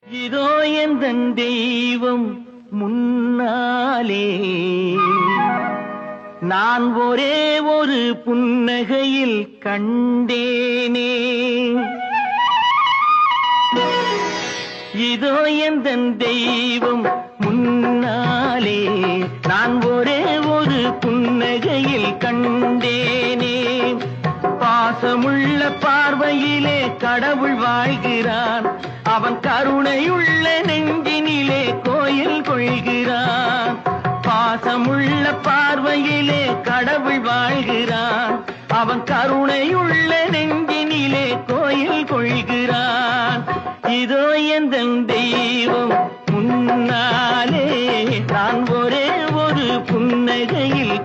இதோ எந்தன் தெய்வம் முன்னாலே நான் ஒரே ஒரு புன்னகையில் கண்டேனே. இதோ எந்தன் தெய்வம் முன்னாலே நான் ஒரே ஒரு புன்னகையில் கண்டேனே. பாசமுள்ள பார்வையிலே கடவுள் வாழ்கிறான், அவன் கருணையுள்ள நெஞ்சினிலே கோயில் கொள்கிறான். பாசமுள்ள பார்வையிலே கடவுள் வாழ்கிறான், அவன் கருணையுள்ள நெஞ்சினிலே கோயில் கொள்கிறான். இதோ எந்தன் தெய்வம் முன்னாலே நான் ஒரே ஒரு புன்னகையில்